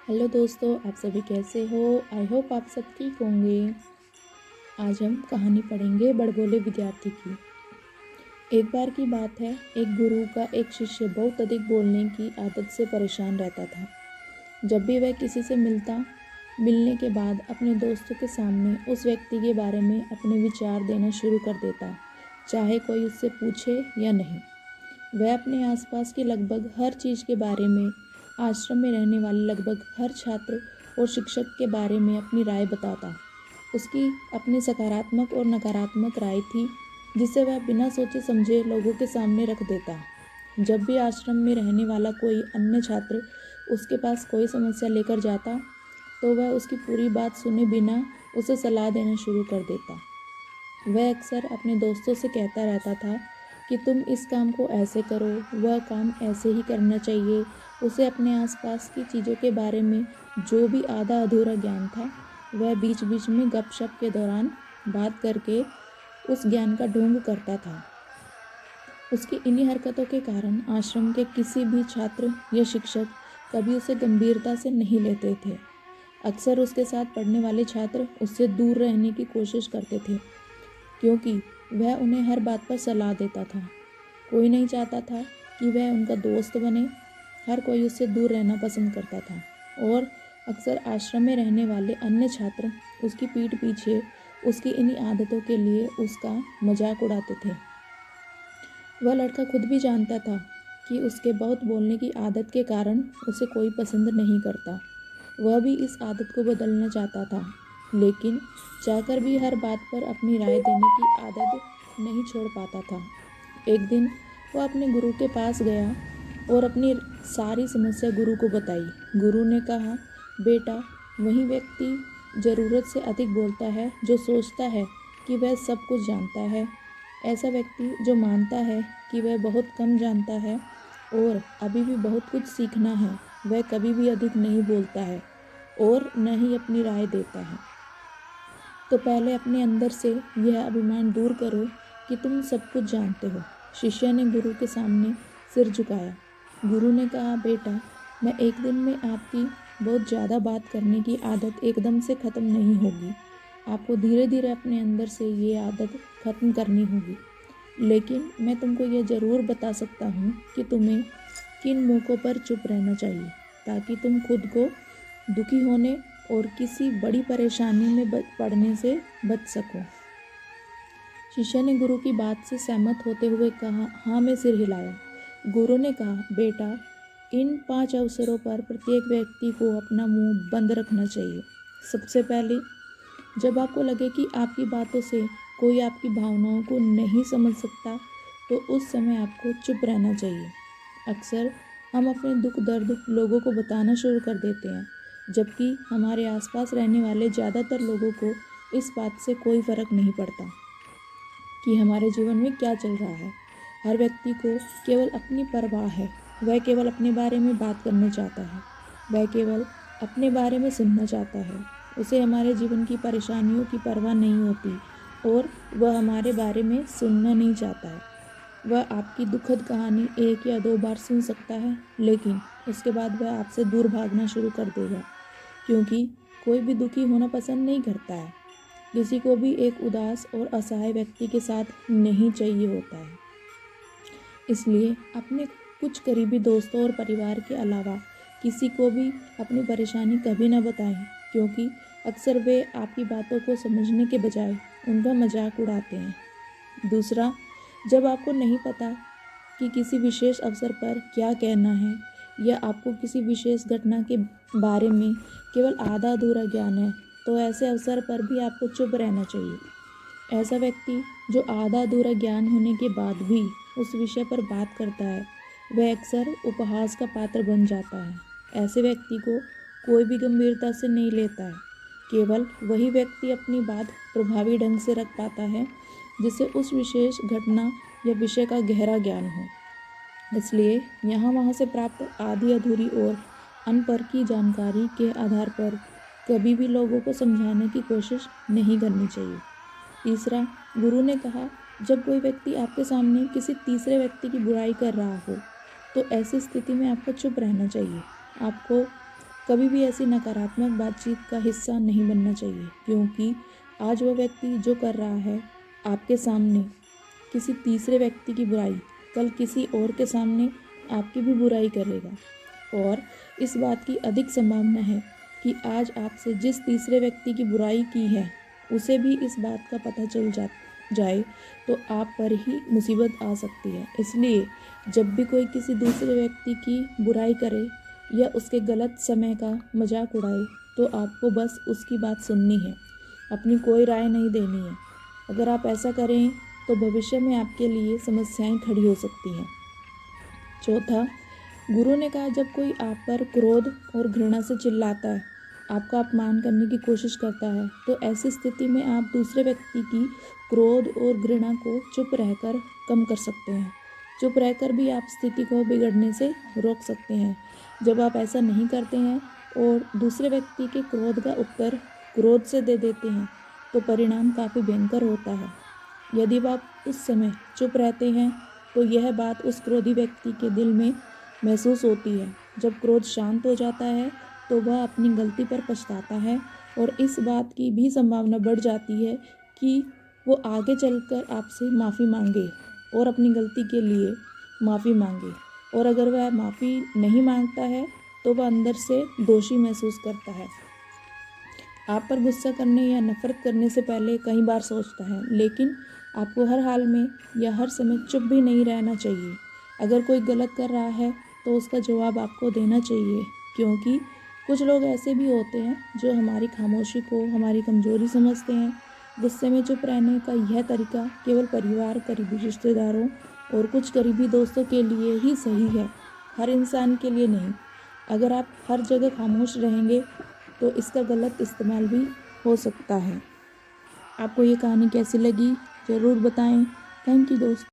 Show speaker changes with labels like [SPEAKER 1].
[SPEAKER 1] Hello दोस्तों, आप सभी कैसे हो। आई होप आप सब ठीक होंगे। आज हम कहानी पढ़ेंगे बड़बोले विद्यार्थी की। एक बार की बात है, एक गुरु का एक शिष्य बहुत अधिक बोलने की आदत से परेशान रहता था। जब भी वह किसी से मिलने के बाद अपने दोस्तों के सामने उस व्यक्ति के बारे में अपने विचार देना शुरू कर देता, चाहे कोई उससे पूछे या नहीं। वह अपने आसपास की लगभग हर चीज़ के बारे में, आश्रम में रहने वाले लगभग हर छात्र और शिक्षक के बारे में अपनी राय बताता। उसकी अपनी सकारात्मक और नकारात्मक राय थी, जिसे वह बिना सोचे समझे लोगों के सामने रख देता। जब भी आश्रम में रहने वाला कोई अन्य छात्र उसके पास कोई समस्या लेकर जाता, तो वह उसकी पूरी बात सुने बिना उसे सलाह देना शुरू कर देता। वह अक्सर अपने दोस्तों से कहता रहता था कि तुम इस काम को ऐसे करो, वह काम ऐसे ही करना चाहिए। उसे अपने आसपास की चीज़ों के बारे में जो भी आधा अधूरा ज्ञान था, वह बीच बीच में गपशप के दौरान बात करके उस ज्ञान का ढोंग करता था। उसकी इन्हीं हरकतों के कारण आश्रम के किसी भी छात्र या शिक्षक कभी उसे गंभीरता से नहीं लेते थे। अक्सर उसके साथ पढ़ने वाले छात्र उससे दूर रहने की कोशिश करते थे, क्योंकि वह उन्हें हर बात पर सलाह देता था। कोई नहीं चाहता था कि वह उनका दोस्त बने। हर कोई उससे दूर रहना पसंद करता था और अक्सर आश्रम में रहने वाले अन्य छात्र उसकी पीठ पीछे उसकी इन्हीं आदतों के लिए उसका मजाक उड़ाते थे। वह लड़का खुद भी जानता था कि उसके बहुत बोलने की आदत के कारण उसे कोई पसंद नहीं करता। वह भी इस आदत को बदलना चाहता था, लेकिन चाहकर भी हर बात पर अपनी राय देने की आदत नहीं छोड़ पाता था। एक दिन वह अपने गुरु के पास गया और अपनी सारी समस्या गुरु को बताई। गुरु ने कहा, बेटा, वही व्यक्ति ज़रूरत से अधिक बोलता है जो सोचता है कि वह सब कुछ जानता है। ऐसा व्यक्ति जो मानता है कि वह बहुत कम जानता है और अभी भी बहुत कुछ सीखना है, वह कभी भी अधिक नहीं बोलता है और न ही अपनी राय देता है। तो पहले अपने अंदर से यह अभिमान दूर करो कि तुम सब कुछ जानते हो। शिष्य ने गुरु के सामने सिर झुकाया। गुरु ने कहा, बेटा, मैं एक दिन में आपकी बहुत ज़्यादा बात करने की आदत एकदम से ख़त्म नहीं होगी। आपको धीरे धीरे अपने अंदर से ये आदत ख़त्म करनी होगी। लेकिन मैं तुमको ये ज़रूर बता सकता हूँ कि तुम्हें किन मौक़ों पर चुप रहना चाहिए, ताकि तुम खुद को दुखी होने और किसी बड़ी परेशानी में पड़ने से बच सको। शिष्य ने गुरु की बात से सहमत होते हुए कहा, हाँ। मैं सिर हिलाया। गुरु ने कहा, बेटा, इन 5 अवसरों पर प्रत्येक व्यक्ति को अपना मुंह बंद रखना चाहिए। सबसे पहले, जब आपको लगे कि आपकी बातों से कोई आपकी भावनाओं को नहीं समझ सकता, तो उस समय आपको चुप रहना चाहिए। अक्सर हम अपने दुख दर्द लोगों को बताना शुरू कर देते हैं, जबकि हमारे आसपास रहने वाले ज़्यादातर लोगों को इस बात से कोई फ़र्क नहीं पड़ता कि हमारे जीवन में क्या चल रहा है। हर व्यक्ति को केवल अपनी परवाह है। वह केवल अपने बारे में बात करना चाहता है। वह केवल अपने बारे में सुनना चाहता है। उसे हमारे जीवन की परेशानियों की परवाह नहीं होती और वह हमारे बारे में सुनना नहीं चाहता है। वह आपकी दुखद कहानी 1 या 2 बार सुन सकता है, लेकिन उसके बाद वह आपसे दूर भागना शुरू कर देगा, क्योंकि कोई भी दुखी होना पसंद नहीं करता है। किसी को भी एक उदास और असहाय व्यक्ति के साथ नहीं चाहिए होता है। इसलिए अपने कुछ करीबी दोस्तों और परिवार के अलावा किसी को भी अपनी परेशानी कभी ना बताएं, क्योंकि अक्सर वे आपकी बातों को समझने के बजाय उनका मजाक उड़ाते हैं। दूसरा, जब आपको नहीं पता कि किसी विशेष अवसर पर क्या कहना है या आपको किसी विशेष घटना के बारे में केवल आधा अधूरा ज्ञान है, तो ऐसे अवसर पर भी आपको चुप रहना चाहिए। ऐसा व्यक्ति जो आधा अधूरा ज्ञान होने के बाद भी उस विषय पर बात करता है, वह अक्सर उपहास का पात्र बन जाता है। ऐसे व्यक्ति को कोई भी गंभीरता से नहीं लेता है। केवल वही व्यक्ति अपनी बात प्रभावी ढंग से रख पाता है जिसे उस विशेष घटना या विषय का गहरा ज्ञान हो। इसलिए यहाँ वहाँ से प्राप्त आधी अधूरी और अनपरखी जानकारी के आधार पर कभी भी लोगों को समझाने की कोशिश नहीं करनी चाहिए। तीसरा, गुरु ने कहा, जब कोई व्यक्ति आपके सामने किसी तीसरे व्यक्ति की बुराई कर रहा हो, तो ऐसी स्थिति में आपको चुप रहना चाहिए। आपको कभी भी ऐसी नकारात्मक बातचीत का हिस्सा नहीं बनना चाहिए, क्योंकि आज वह व्यक्ति जो कर रहा है आपके सामने किसी तीसरे व्यक्ति की बुराई, कल किसी और के सामने आपकी भी बुराई करेगा। और इस बात की अधिक संभावना है कि आज आपसे जिस तीसरे व्यक्ति की बुराई की है उसे भी इस बात का पता चल जाए तो आप पर ही मुसीबत आ सकती है। इसलिए जब भी कोई किसी दूसरे व्यक्ति की बुराई करे या उसके गलत समय का मजाक उड़ाए तो आपको बस उसकी बात सुननी है, अपनी कोई राय नहीं देनी है। अगर आप ऐसा करें तो भविष्य में आपके लिए समस्याएं खड़ी हो सकती हैं। चौथा, गुरु ने कहा, जब कोई आप पर क्रोध और घृणा से चिल्लाता है, आपका अपमान करने की कोशिश करता है, तो ऐसी स्थिति में आप दूसरे व्यक्ति की क्रोध और घृणा को चुप रहकर कम कर सकते हैं। चुप रहकर भी आप स्थिति को बिगड़ने से रोक सकते हैं। जब आप ऐसा नहीं करते हैं और दूसरे व्यक्ति के क्रोध का उत्तर क्रोध से दे देते हैं तो परिणाम काफ़ी भयंकर होता है। यदि आप उस समय चुप रहते हैं तो यह बात उस क्रोधी व्यक्ति के दिल में महसूस होती है। जब क्रोध शांत हो जाता है तो वह अपनी गलती पर पछताता है और इस बात की भी संभावना बढ़ जाती है कि वो आगे चलकर आपसे माफ़ी मांगे और अपनी गलती के लिए माफ़ी मांगे। और अगर वह माफ़ी नहीं मांगता है तो वह अंदर से दोषी महसूस करता है। आप पर गुस्सा करने या नफरत करने से पहले कई बार सोचता है, लेकिन आपको हर हाल में या हर समय चुप भी नहीं रहना चाहिए। अगर कोई गलत कर रहा है तो उसका जवाब आपको देना चाहिए, क्योंकि कुछ लोग ऐसे भी होते हैं जो हमारी खामोशी को हमारी कमजोरी समझते हैं। गुस्से में चुप रहने का यह तरीका केवल परिवार, करीबी रिश्तेदारों और कुछ करीबी दोस्तों के लिए ही सही है, हर इंसान के लिए नहीं। अगर आप हर जगह खामोश रहेंगे तो इसका गलत इस्तेमाल भी हो सकता है। आपको ये कहानी कैसी लगी ज़रूर बताएं। थैंक यू दोस्तों।